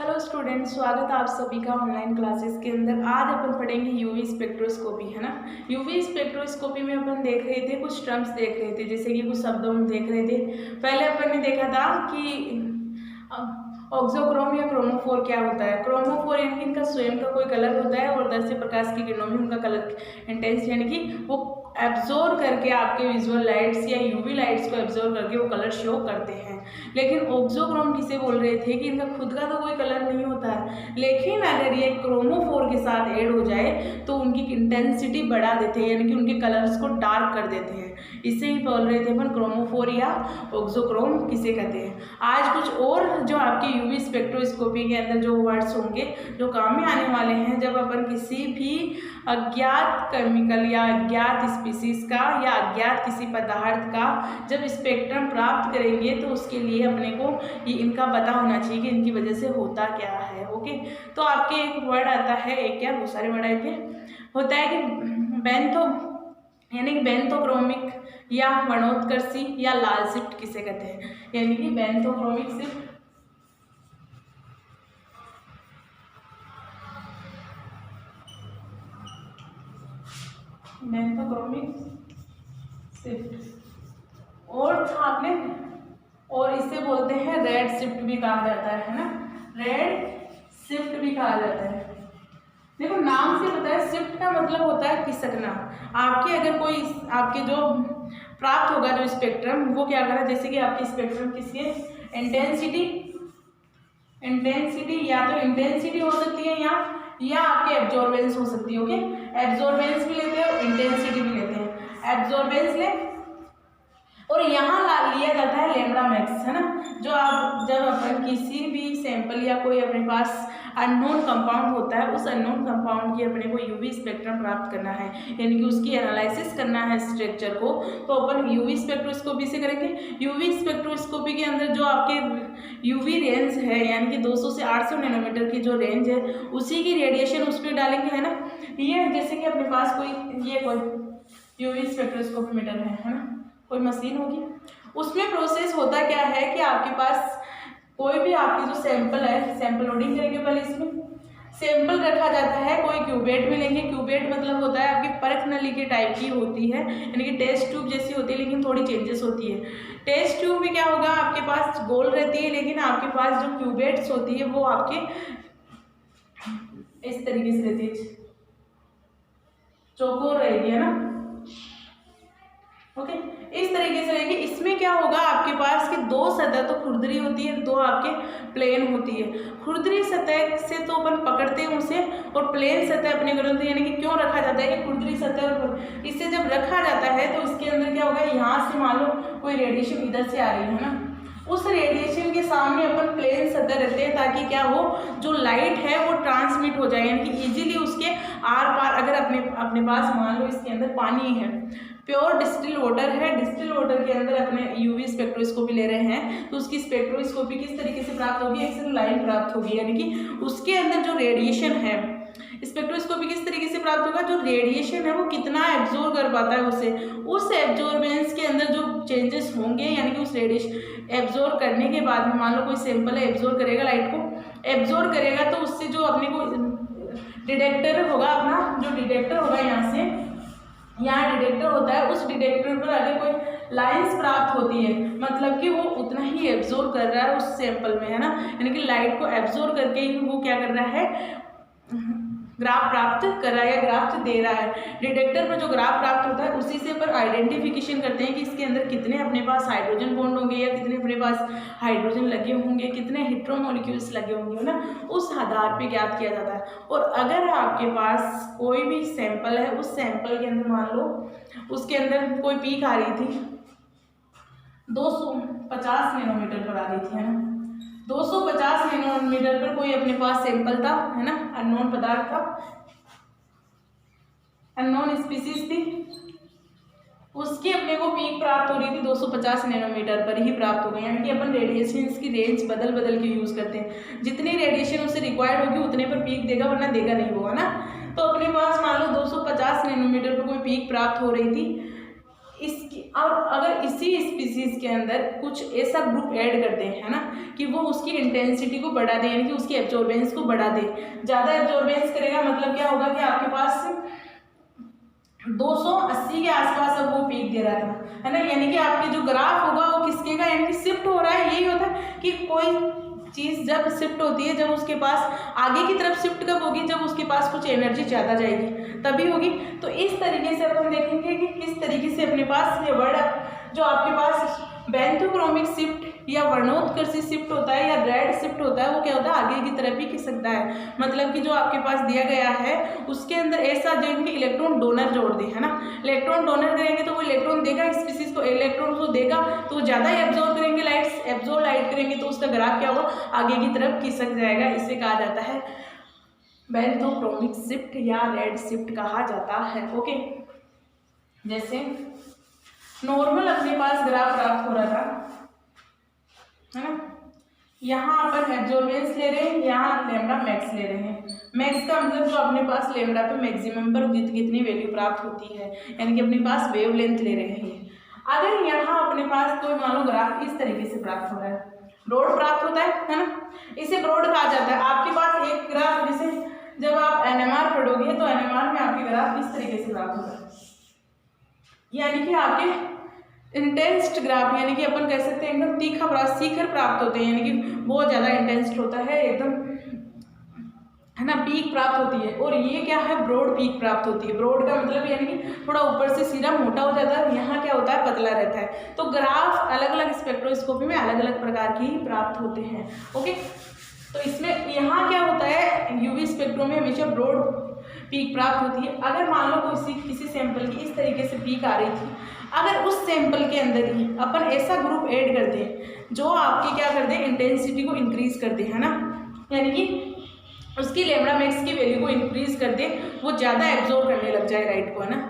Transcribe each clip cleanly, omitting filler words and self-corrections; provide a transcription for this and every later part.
Hello students, स्वागत है आप सभी का ऑनलाइन क्लासेस के अंदर। आज अपन पढ़ेंगे यूवी स्पेक्ट्रोस्कोपी, है ना। यूवी स्पेक्ट्रोस्कोपी में अपन देख रहे थे, कुछ टर्म्स देख रहे थे, जैसे कि कुछ शब्दों में देख रहे थे। पहले अपन ने देखा था कि ऑक्सोक्रोम या क्रोमोफोर क्या होता है। क्रोमोफोर यानी कि इनका स्वयं का कोई कलर होता है और 10 से प्रकाश की किरणों में उनका कलर इंटेंस यानी कि वो एब्जॉर्ब करके आपके विजुअल लाइट्स या यूवी लाइट्स को एब्जॉर्ब करके वो कलर शो करते हैं। लेकिन ऑक्सोक्रोम किसे बोल रहे थे कि इनका खुद का तो कोई कलर नहीं होता है, लेकिन अगर ये क्रोमोफोर के साथ ऐड हो जाए तो उनकी इंटेंसिटी बढ़ा देते हैं, यानी कि उनके कलर्स को डार्क कर देते हैं। इसे ही बोल रहे थे अपन क्रोमोफोर या ऑक्सोक्रोम किसे कहते हैं। आज कुछ और जो आपके यूवी स्पेक्ट्रोस्कोपी के अंदर जो वर्ड्स होंगे जो काम में आने वाले हैं, जब अपन किसी भी अज्ञात केमिकल या अज्ञात स्पीसीज का या अज्ञात किसी पदार्थ का जब स्पेक्ट्रम प्राप्त करेंगे तो उसके लिए अपने को ये इनका पता होना चाहिए कि इनकी वजह से होता क्या है। ओके, तो आपके एक वर्ड आता है, एक क्या बहुत सारे वर्ड आए थे, होता है कि बेंथो यानी कि बेंथोक्रोमिक या वर्णोत्कर्षी या लाल शिफ्ट किसे कहते हैं, यानी कि बेंथोक्रोमिक शिफ्ट, बेंथोक्रोमिक शिफ्ट। और आपने और इसे बोलते हैं रेड शिफ्ट भी कहा जाता है ना, रेड शिफ्ट भी कहा जाता है। देखो नाम से पता है, शिफ्ट का मतलब होता है खिसकना। आपके अगर कोई आपके जो प्राप्त होगा जो स्पेक्ट्रम वो क्या करा, जैसे कि आपकी स्पेक्ट्रम किसकी इंटेंसिटी या तो इंटेंसिटी हो सकती है या आपकी एब्जॉर्बेंस हो सकती है। ओके, एब्जॉर्बेंस भी लेते हैं और इंटेंसिटी भी लेते हैं। एब्जॉर्बेंस ले और यहाँ लिया जाता है लैम्ब्डा मैक्स, है ना। जो आप जब अपन किसी भी सैंपल या कोई अपने पास अननोन कंपाउंड होता है, उस अननोन कंपाउंड की अपने को यूवी स्पेक्ट्रम प्राप्त करना है, यानी कि उसकी एनालिसिस करना है स्ट्रक्चर को, तो अपन यूवी स्पेक्ट्रोस्कोपी से करेंगे। यूवी स्पेक्ट्रोस्कोपी के अंदर जो आपके यूवी रेंज है, यानी कि 200 से 800 नैनोमीटर की जो रेंज है, उसी की रेडिएशन उस पर डालेंगे, है ना। ये जैसे कि अपने पास कोई यूवी स्पेक्ट्रोस्कोपी मीटर है ना, कोई मशीन होगी, उसमें प्रोसेस होता क्या है कि आपके पास कोई भी आपकी जो सैंपल है, सैंपल लोडिंग करेंगे, पहले इसमें सैंपल रखा जाता है, कोई क्यूबेट में लेंगे। क्यूबेट मतलब होता है आपकी परख नली के टाइप की होती है, यानी कि टेस्ट ट्यूब जैसी होती है, लेकिन थोड़ी चेंजेस होती है। टेस्ट ट्यूब में क्या होगा, आपके पास गोल रहती है, लेकिन आपके पास जो क्यूबेट्स होती है वो आपके इस तरीके से रहती है, चौकोर रहेगी, है ना। ओके, इस तरीके से रहेगी। इसमें क्या होगा, आपके पास कि दो सतह तो खुरदरी होती है, दो आपके प्लेन होती है। खुरदरी सतह से तो अपन पकड़ते हैं उसे, और प्लेन सतह अपने ग्रंथ, यानी कि क्यों रखा जाता है कि खुरदरी सतह और इसे जब रखा जाता है तो इसके अंदर क्या होगा, यहाँ से मान लो कोई रेडिएशन इधर से आ रही है ना, उस रेडिएशन के सामने अपन प्लेन सतह रहते हैं, ताकि क्या हो, जो लाइट है वो ट्रांसमिट हो जाए, यानी कि इजीली उसके आर पार। अगर अपने पास मान लो इसके अंदर पानी है, प्योर डिस्टिल वाटर है, डिस्टिल वाटर के अंदर अपने यूवी स्पेक्ट्रोस्कोपी ले रहे हैं, तो उसकी स्पेक्ट्रोस्कोपी किस तरीके से प्राप्त होगी, एक लाइन प्राप्त होगी, यानी कि उसके अंदर जो रेडिएशन है, स्पेक्ट्रोस्कोपी किस तरीके से प्राप्त होगा, जो रेडिएशन है वो कितना एब्जॉर्ब कर पाता है उसे, उस एब्जॉर्बेंस के अंदर जो चेंजेस होंगे, यानी कि उस रेडिएशन एब्जॉर्ब करने के बाद में मान लो कोई सैंपल है, एब्जॉर्ब करेगा, लाइट को एब्जॉर्ब करेगा, तो उससे जो अपने को डिटेक्टर होगा, अपना जो डिटेक्टर होगा यहाँ डिटेक्टर होता है, उस डिटेक्टर पर अगर कोई लाइंस प्राप्त होती है, मतलब कि वो उतना ही एब्जॉर्ब कर रहा है उस सैंपल में, है ना, यानी कि लाइट को एब्जॉर्ब करके ही वो क्या कर रहा है, ग्राफ प्राप्त कर रहा है या ग्राफ दे रहा है। डिटेक्टर पर जो ग्राफ प्राप्त होता है उसी से पर आइडेंटिफिकेशन करते हैं कि इसके अंदर कितने अपने पास हाइड्रोजन बॉन्ड होंगे या कितने अपने पास हाइड्रोजन लगे होंगे, कितने हेटेरोमॉलिक्यूल्स लगे होंगे, ना, उस आधार पे ज्ञात किया जाता है। और अगर आपके पास कोई भी सैंपल है, उस सैंपल के अंदर मान लो उसके अंदर कोई पीक आ रही थी 250 नैनोमीटर पर आ रही थी, है ना, 250 नैनोमीटर पर कोई अपने पास सैंपल था, है ना, अननोन पदार्थ था, अननोन स्पीसीज थी, उसकी अपने को पीक प्राप्त हो रही थी 250 नैनोमीटर पर ही प्राप्त हो गई, यानी कि अपन रेडिएशंस की रेंज बदल के यूज करते हैं, जितनी रेडिएशन उससे रिक्वायर्ड होगी उतने पर पीक देगा, वरना देगा नहीं होगा ना। तो अपने पास मान लो 250 नैनोमीटर पर कोई पीक प्राप्त हो रही थी, इसकी और अगर इसी स्पीसीज के अंदर कुछ ऐसा ग्रुप ऐड करते हैं, है ना, कि वो उसकी इंटेंसिटी को बढ़ा दे, यानी कि उसकी एब्जॉर्बेंस को बढ़ा दे, ज़्यादा एब्जॉर्बेंस करेगा, मतलब क्या होगा कि आपके पास 280 के आसपास अब वो पीक दे रहा था, है ना, यानी कि आपके जो ग्राफ होगा वो किसके का, यानी कि शिफ्ट हो रहा है। यही होता है कि कोई चीज़ जब शिफ्ट होती है, जब उसके पास आगे की तरफ शिफ्ट कब होगी, जब उसके पास कुछ एनर्जी ज़्यादा जाएगी तभी होगी। तो इस तरीके से अपन देखेंगे कि किस तरीके से अपने पास ये वर्ड जो आपके पास बेंथोक्रोमिक शिफ्ट या वर्णोत्कर्षी शिफ्ट होता है या रेड शिफ्ट होता है, वो क्या होता है, आगे की तरफ ही खिसक सकता है। मतलब कि जो आपके पास दिया गया है उसके अंदर ऐसा जो इनके इलेक्ट्रॉन डोनर जोड़ दे, है ना, इलेक्ट्रॉन डोनर करेंगे तो वो इलेक्ट्रॉन देगा, स्पीसीज को इलेक्ट्रॉन को देगा तो वो ज़्यादा एब्जॉर्ब करेंगे, एब्जॉर्ब लाइट करेंगे तो उसका ग्राफ क्या होगा, आगे की तरफ खिसक जाएगा। इसे कहा जाता है बेंथोक्रोमिक शिफ्ट या रेड शिफ्ट कहा जाता है। ओके, जैसे नॉर्मल अपने पास ग्राफ प्राप्त हो रहा था, है ना, यहाँ अपन एब्जॉर्बेंस ले रहे हैं, यहाँ लेमडा मैक्स ले रहे हैं। मैक्स का मतलब जो अपने पास लेमडा पे मैक्सिमम पर कितनी वैल्यू प्राप्त होती है, यानी कि अपने पास वेवलेंथ ले रहे हैं। अगर यहाँ अपने पास कोई मान लो ग्राफ इस तरीके से प्राप्त हो रहा है, ब्रॉड प्राप्त होता है ना, इसे ब्रॉड कहा जाता है। आपके पास एक ग्राफ, जैसे जब आप एनएमआर पढ़ोगे तो एनएमआर में आपके ग्राफ इस तरीके से प्राप्त होता है, यानी कि आपके इंटेंस्ड ग्राफ, यानी कि अपन कह सकते हैं एकदम तीखा प्राप्त, शिखर प्राप्त होते हैं, यानी कि बहुत ज़्यादा इंटेंस्ड होता है एकदम, है ना, पीक प्राप्त होती है। और ये क्या है, ब्रॉड पीक प्राप्त होती है। ब्रॉड का मतलब यानी कि थोड़ा ऊपर से सीधा मोटा हो जाता है, यहाँ क्या होता है, पतला रहता है। तो ग्राफ अलग अलग स्पेक्ट्रोस्कोपी में अलग अलग प्रकार की ही प्राप्त होते हैं। ओके, तो इसमें यहाँ क्या होता है, यूवी स्पेक्ट्रम में हमेशा ब्रॉड पीक प्राप्त होती है। अगर मान लो किसी सैंपल की इस तरीके से पीक आ रही थी, अगर उस सैंपल के अंदर ही अपन ऐसा ग्रुप ऐड कर दें जो आपकी क्या कर दे, इंटेंसिटी को इंक्रीज कर दे, है ना, यानी कि उसकी लेमडा मैक्स की वैल्यू को इंक्रीज कर दे, वो ज़्यादा एब्जॉर्ब करने लग जाए लाइट को, है ना,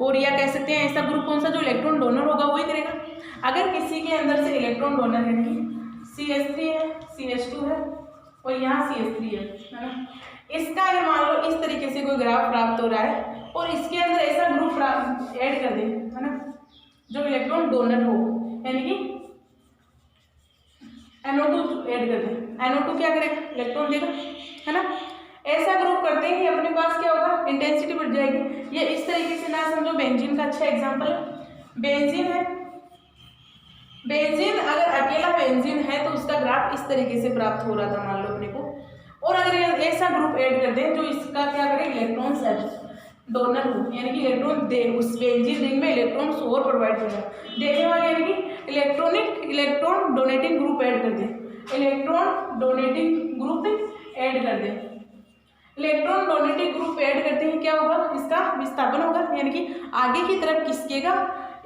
और या कह सकते हैं ऐसा ग्रुप कौन सा, जो इलेक्ट्रॉन डोनर होगा वही करेगा। अगर किसी के अंदर से इलेक्ट्रॉन डोनर है कि CH3 है, CH2 है और यहाँ CH3 है ना, इसका अगर मान लो इस तरीके से कोई ग्राफ प्राप्त हो रहा है और इसके अंदर ऐसा ग्रुप ऐड कर दे, है ना, जो इलेक्ट्रॉन डोनर हो, यानी कि NO2 ऐड कर दे, NO2 क्या करेगा, इलेक्ट्रॉन देगा, है ना। ऐसा ग्रुप करते ही अपने पास क्या होगा, इंटेंसिटी बढ़ जाएगी। ये इस तरीके से ना समझो, बेंजीन का अच्छा एग्जांपल है। बेंजीन है, बेंजीन अगर अकेला बेंजीन है तो उसका ग्राफ इस तरीके से प्राप्त हो रहा था मान लो अपने को, और अगर ऐसा ग्रुप ऐड कर दें जो इसका क्या करे, इलेक्ट्रॉन डोनर हो, यानी कि इलेक्ट्रॉन दे, उस बेंजीन रिंग में इलेक्ट्रॉन और प्रोवाइड करेगा देने वाले, यानी कि इलेक्ट्रॉन डोनेटिंग ग्रुप ऐड कर दे, इलेक्ट्रॉन डोनेटिंग ग्रुप ऐड कर दे। इलेक्ट्रॉन डोनेटिंग ग्रुप ऐड करते हैं, क्या होगा, इसका विस्थापन होगा, यानी कि आगे की तरफ खिसकेगा।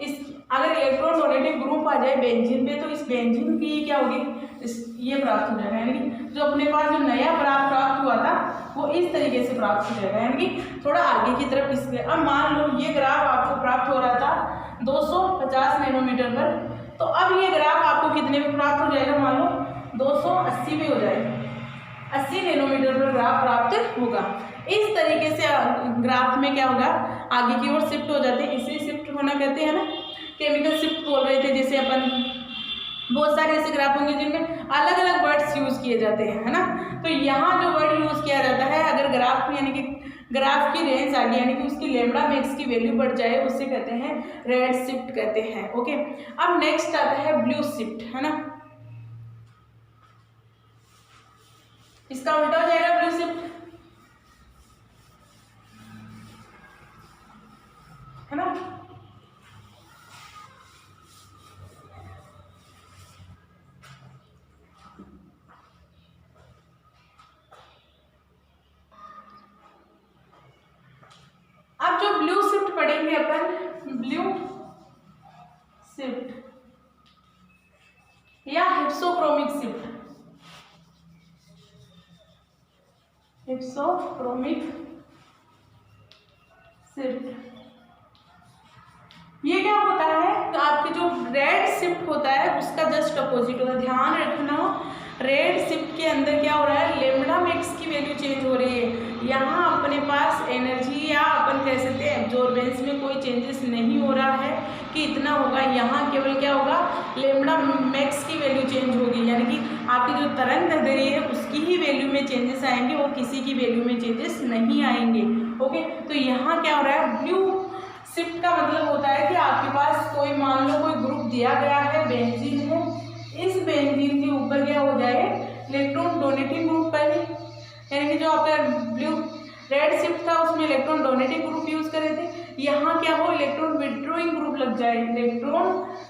इस अगर इलेक्ट्रॉन डोनेटिंग ग्रुप आ जाए बेंजीन पे तो इस बेंजीन की क्या होगी, ये प्राप्त हो जाएगा, यानी कि जो अपने पास जो नया प्राप्त हुआ था वो इस तरीके से प्राप्त हो जाएगा, यानी कि थोड़ा आगे की तरफ खिसके। अब मान लो ये ग्राफ आपको प्राप्त हो रहा था 250 नैनोमीटर पर, तो अब ये ग्राफ आपको कितने में प्राप्त हो जाएगा, मान लो 280 में हो जाएगा, 80 नैनोमीटर पर ग्राफ प्राप्त होगा। इस तरीके से ग्राफ में क्या होगा, आगे की ओर शिफ्ट हो जाते हैं, इसे शिफ्ट होना कहते हैं ना, केमिकल शिफ्ट बोल रहे थे। जैसे अपन बहुत सारे ऐसे ग्राफ होंगे जिनमें अलग अलग वर्ड्स यूज किए जाते हैं, है ना, तो यहाँ जो वर्ड यूज किया जाता है, अगर ग्राफ यानी कि ग्राफ की रेंज आ गई, यानी कि उसकी लेमडा मैक्स की वैल्यू बढ़ जाए, उससे कहते हैं रेड शिफ्ट कहते हैं। ओके, अब नेक्स्ट आता है ब्लू शिफ्ट, है ना, इसका उल्टा हो जाएगा ब्लू शिफ्ट, है ना। अब जो ब्लू शिफ्ट पढ़ेंगे अपन, ब्लू शिफ्ट या हिप्सोक्रोमिक शिफ्ट, हिप्सोक्रोमिक शिफ्ट, ये क्या होता है, तो आपके जो रेड शिफ्ट होता है उसका जस्ट अपोजिट होता है। ध्यान रखना, रेड शिफ्ट के अंदर क्या हो रहा है, लेमडा मैक्स की वैल्यू चेंज हो रही है। यहाँ अपने पास एनर्जी या अपन कह सकते हैं एब्जॉर्बेंस में कोई चेंजेस नहीं हो रहा है कि इतना होगा, यहाँ केवल क्या होगा, लेमडा मैक्स की वैल्यू चेंज होगी, यानी कि आपकी जो तरंग दैर्ध्य है उसकी ही वैल्यू में चेंजेस आएंगे और किसी की वैल्यू में चेंजेस नहीं आएंगे। ओके, तो यहाँ क्या हो रहा है, ब्लू शिफ्ट का मतलब होता है कि आपके पास कोई मान लो कोई ग्रुप दिया गया है, बेंजीन है, इस बेंजीन के ऊपर क्या हो जाए, इलेक्ट्रॉन डोनेटिंग ग्रुप पहले, यानी कि जो आपका ब्लू रेड शिफ्ट था उसमें इलेक्ट्रॉन डोनेटिंग ग्रुप यूज करे थे, यहाँ क्या हो, इलेक्ट्रॉन विड्रॉइंग ग्रुप लग जाए, इलेक्ट्रॉन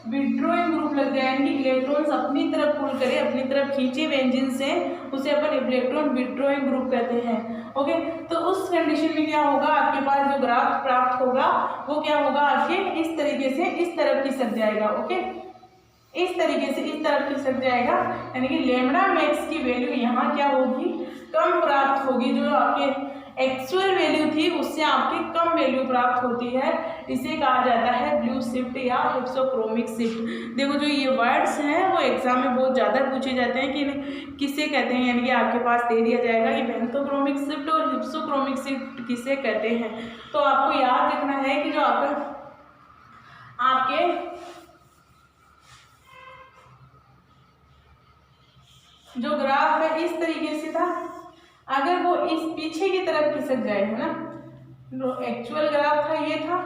विड्रॉइंग ग्रुप लग जाए, यानी कि इलेक्ट्रॉन्स अपनी तरफ पुल करे, अपनी तरफ खींचे बेंजीन से, उसे अपन इलेक्ट्रॉन विड्रॉइंग ग्रुप कहते हैं। ओके, तो उस कंडीशन में क्या होगा, आपके पास जो ग्राफ प्राप्त होगा वो क्या होगा, आपके इस तरीके से इस तरफ खिसक जाएगा। ओके, इस तरीके से इस तरफ खिसक जाएगा, यानी कि लेमडा मैक्स की वैल्यू यहाँ क्या होगी, कम प्राप्त होगी, जो आपके एक्चुअल वैल्यू थी उससे आपकी कम वैल्यू प्राप्त होती है, इसे कहा जाता है ब्लू शिफ्ट या हिप्सोक्रोमिक शिफ्ट। देखो जो ये वर्ड्स हैं वो एग्जाम में बहुत ज़्यादा पूछे जाते हैं कि किसे कहते हैं, यानी कि आपके पास दे दिया जाएगा कि पेंथोक्रोमिक शिफ्ट और हिप्सोक्रोमिक शिफ्ट किसे कहते हैं। तो आपको याद रखना है कि जो आपके जो ग्राफ है इस तरीके से था, अगर वो इस पीछे की तरफ खिसक जाए, है ना, जो एक्चुअल ग्राफ था ये था,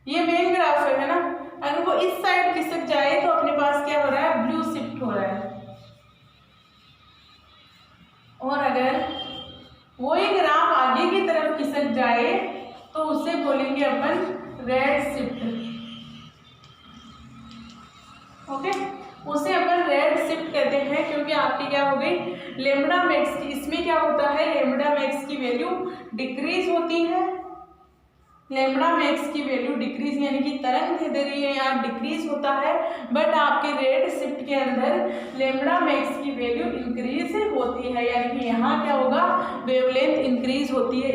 ये मेन ग्राफ है ना, अगर वो इस साइड खिसक जाए तो अपने पास क्या हो रहा है, ब्लू शिफ्ट हो रहा है, और अगर वो ही ग्राफ आगे की तरफ खिसक जाए तो उसे बोलेंगे अपन रेड शिफ्ट। ओके, उसे अपन रेड शिफ्ट कहते हैं, क्योंकि आपकी क्या हो गई, लेमडा मैक्स की, इसमें क्या होता है, लेमडा मैक्स की वैल्यू डिक्रीज होती है, लेमडा मैक्स की वैल्यू डिक्रीज, यानी कि तरंग दैर्ध्य यहाँ डिक्रीज होता है, बट आपके रेड शिफ्ट के अंदर लेमडा मैक्स की वैल्यू इंक्रीज होती है, यानी कि यहाँ क्या होगा, वेवलेंथ इंक्रीज होती है।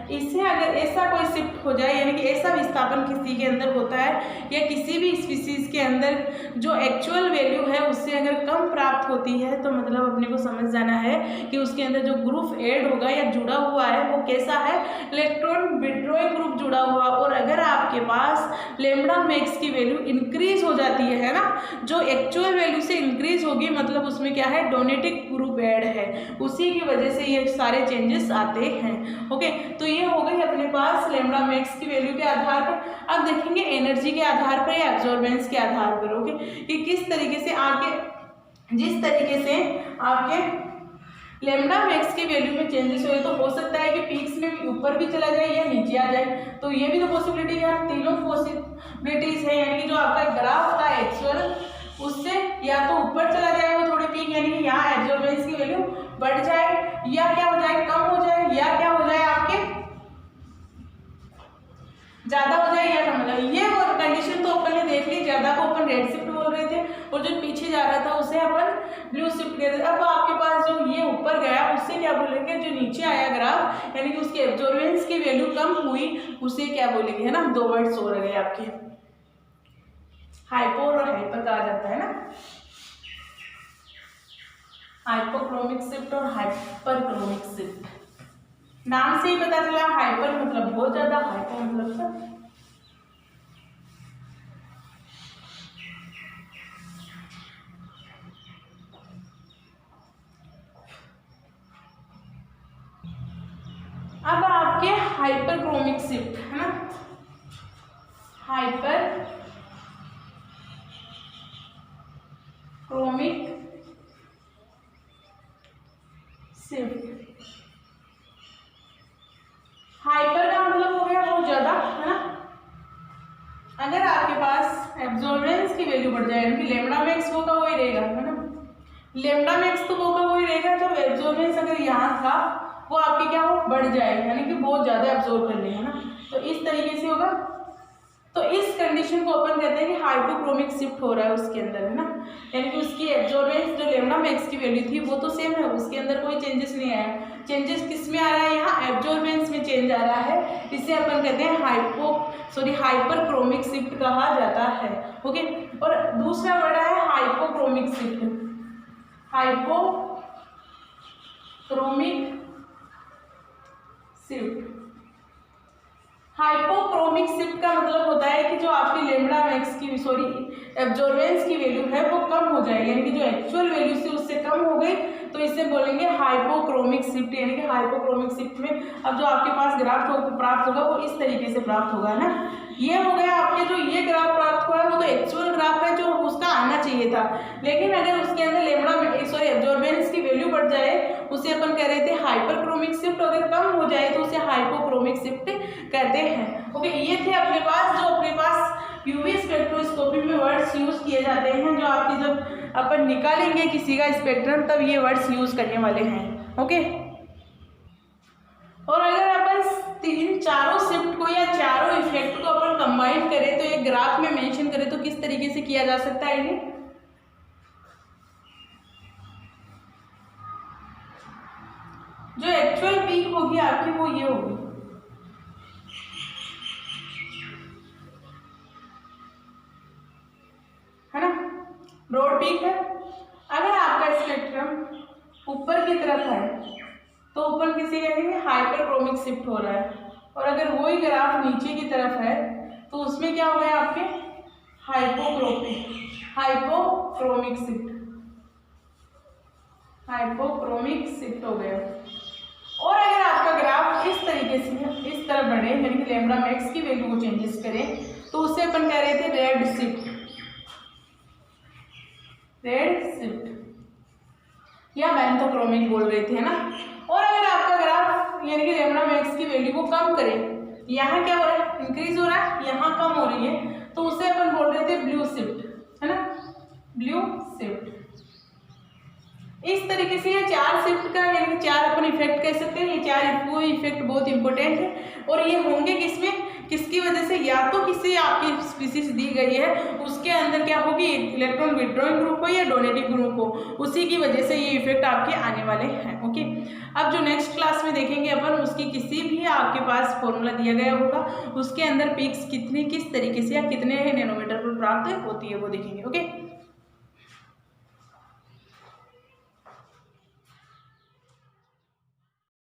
इससे अगर ऐसा कोई शिफ्ट हो जाए, यानी कि ऐसा विस्थापन किसी के अंदर होता है या किसी भी स्पीसीज के अंदर जो एक्चुअल वैल्यू है उससे अगर कम प्राप्त होती है, तो मतलब अपने को समझ जाना है कि उसके अंदर जो ग्रुप ऐड होगा या जुड़ा हुआ है वो कैसा है, इलेक्ट्रॉन विड्रॉइंग ग्रुप जुड़ा हुआ। और अगर आपके पास लेमडा मैक्स की वैल्यू इंक्रीज हो जाती है ना, जो एक्चुअल वैल्यू से इंक्रीज होगी, मतलब उसमें क्या है, डोनेटिंग ग्रुप ऐड है, उसी की वजह से ये सारे चेंजेस आते हैं। ओके, तो ये हो गई अपने पास लेमडा मैक्स की वैल्यू के आधार पर। अब देखेंगे एनर्जी के आधार पर या एब्जॉर्बेंस के आधार पर। ओके, कि किस तरीके से आपके, जिस तरीके से आपके लेमडा मैक्स की वैल्यू में चेंजेस हुए, तो हो सकता है कि पीक्स में ऊपर भी चला जाए या नीचे आ जाए, तो ये भी तो पॉसिबिलिटी है, तीनों पॉसिबिलिटीज है, यानी कि जो आपका ग्राफ था एक्चुअल उससे या तो ऊपर चला जाए वो थोड़ी पीक, यानी कि यहाँ एब्जॉर्बेंस की वैल्यू बढ़ जाए, या क्या हो जाए, कम हो जाए, या क्या हो जाए, आपके ज्यादा हो जाए, या कम हो जाए। ये वो कंडीशन तो अपन ने देख ली, ज्यादा को अपन रेड शिफ्ट बोल रहे थे और जो पीछे जा रहा था उसे अपन ब्लू शिफ्ट कहते थे। अब आपके पास जो ये ऊपर गया उससे क्या बोलेंगे, जो नीचे आया ग्राफ, यानी कि उसकी एब्जॉर्बेंस की वैल्यू कम हुई, उसे क्या बोलेंगे, है ना, दो वर्ड्स हो रहे आपके, हाइपो और हाइपर कहा जाता है ना, हाइपोक्रोमिक शिफ्ट और हाइपरक्रोमिक शिफ्ट। नाम से ही पता चला, हाइपर मतलब बहुत ज्यादा, हाइपो मतलब कम। अब आपके हाइपरक्रोमिक शिफ्ट, है ना, हाइपर क्रोमिक शिफ्ट। हाइपर का मतलब हो गया बहुत ज्यादा, है ना, अगर आपके पास एब्जॉर्बेंस की वैल्यू बढ़ जाए, यानी कि लेमडा मैक्स वो का वही रहेगा, है ना, लेमडा मैक्स तो वो का वही रहेगा, जो एब्जॉर्बेंस अगर यहाँ था वो आपके क्या हो, बढ़ जाए, यानी कि बहुत ज्यादा एब्जॉर्ब कर ले, है ना, तो इस तरीके से होगा। तो इस कंडीशन को अपन कहते हैं कि हाइपोक्रोमिक शिफ्ट हो रहा है उसके अंदर, है ना, यानी कि उसकी एब्जॉर्बेंस जो लेमडा मैक्स की वैल्यू थी वो तो सेम है, उसके अंदर कोई चेंजेस नहीं आया, चेंजेस किस में आ रहा है, यहाँ एब्जॉर्बेंस में चेंज आ रहा है, इसे अपन कहते हैं हाइपरक्रोमिक शिफ्ट कहा जाता है। ओके, और दूसरा वर्ड है hypochromic shift, hypochromic shift. Hypochromic shift का मतलब होता है कि जो आपकी लैम्ब्डा मैक्स की एब्जॉर्बेंस की वैल्यू है वो कम हो जाएगी, यानी कि जो एक्चुअल वैल्यू से उससे कम हो गई, तो इसे बोलेंगे हाइपोक्रोमिक शिफ्ट। यानी कि हाइपोक्रोमिक शिफ्ट में अब जो आपके पास ग्राफ प्राप्त होगा वो इस तरीके से प्राप्त होगा ना। ये हो गया आपके जो ये ग्राफ प्राप्त हुआ है वो तो एक्चुअल ग्राफ है जो उसका आना चाहिए था, लेकिन अगर उसके अंदर लैम्ब्डा एब्जॉर्बेंस की वैल्यू बढ़ जाए उसे अपन कह रहे थे हाइपरक्रोमिक शिफ्ट, अगर कम हो जाए तो उसे हाइपोक्रोमिक शिफ्ट कहते हैं। ओके, ये थे अपने पास जो अपने पास यूवी स्पेक्ट्रोस्कोपी में वर्ड्स यूज किए जाते हैं, जो आपकी जब अपन निकालेंगे किसी का स्पेक्ट्रम तब ये वर्ड्स यूज करने वाले हैं। ओके, और अगर अपन तीन चारों शिफ्ट को या चारों इफेक्ट को अपन कंबाइन करें तो एक ग्राफ में मेंशन करें तो किस तरीके से किया जा सकता है ये? जो एक्चुअल पीक होगी आपकी वो ये होगी, है ना, ब्रॉड पीक है। अगर आपका स्पेक्ट्रम ऊपर की तरफ है तो ऊपर किसी कहेंगे हाइपरक्रोमिक शिफ्ट हो रहा है, और अगर वही ग्राफ नीचे की तरफ है तो उसमें क्या हो गया आपके हाइपोक्रोमिक शिफ्ट हो गया। और अगर आपका ग्राफ इस तरीके से इस तरफ बढ़े, यानी कि लैम्ब्डा मैक्स की वैल्यू को चेंजेस करें, तो उससे अपन कह रहे थे रेड शिफ्ट या बेंथोक्रोमिक बोल रहे थे, है ना। और अगर आपका ग्राफ यानी कि लैम्ब्डा मैक्स की वैल्यू को कम करे, यहाँ क्या हो रहा है, इंक्रीज हो रहा है, यहाँ कम हो रही है, तो उसे अपन बोल रहे थे ब्लू शिफ्ट, है ना, ब्लू शिफ्ट। इस तरीके से ये चार शिफ्ट का यानी कि चार अपन इफेक्ट कह सकते हैं। ये चार वो इफेक्ट बहुत इंपॉर्टेंट है, और ये होंगे किसकी वजह से, या तो किसी आपकी स्पीसीज दी गई है उसके अंदर क्या होगी, इलेक्ट्रॉन विड्रॉइंग ग्रुप हो या डोनेटिंग ग्रुप हो, उसी की वजह से ये इफेक्ट आपके आने वाले हैं। ओके, अब जो नेक्स्ट क्लास में देखेंगे अपन, उसकी किसी भी आपके पास फॉर्मूला दिया गया होगा, उसके अंदर पीक्स किस तरीके से या कितने नैनोमीटर पर प्राप्त होती है वो देखेंगे। ओके।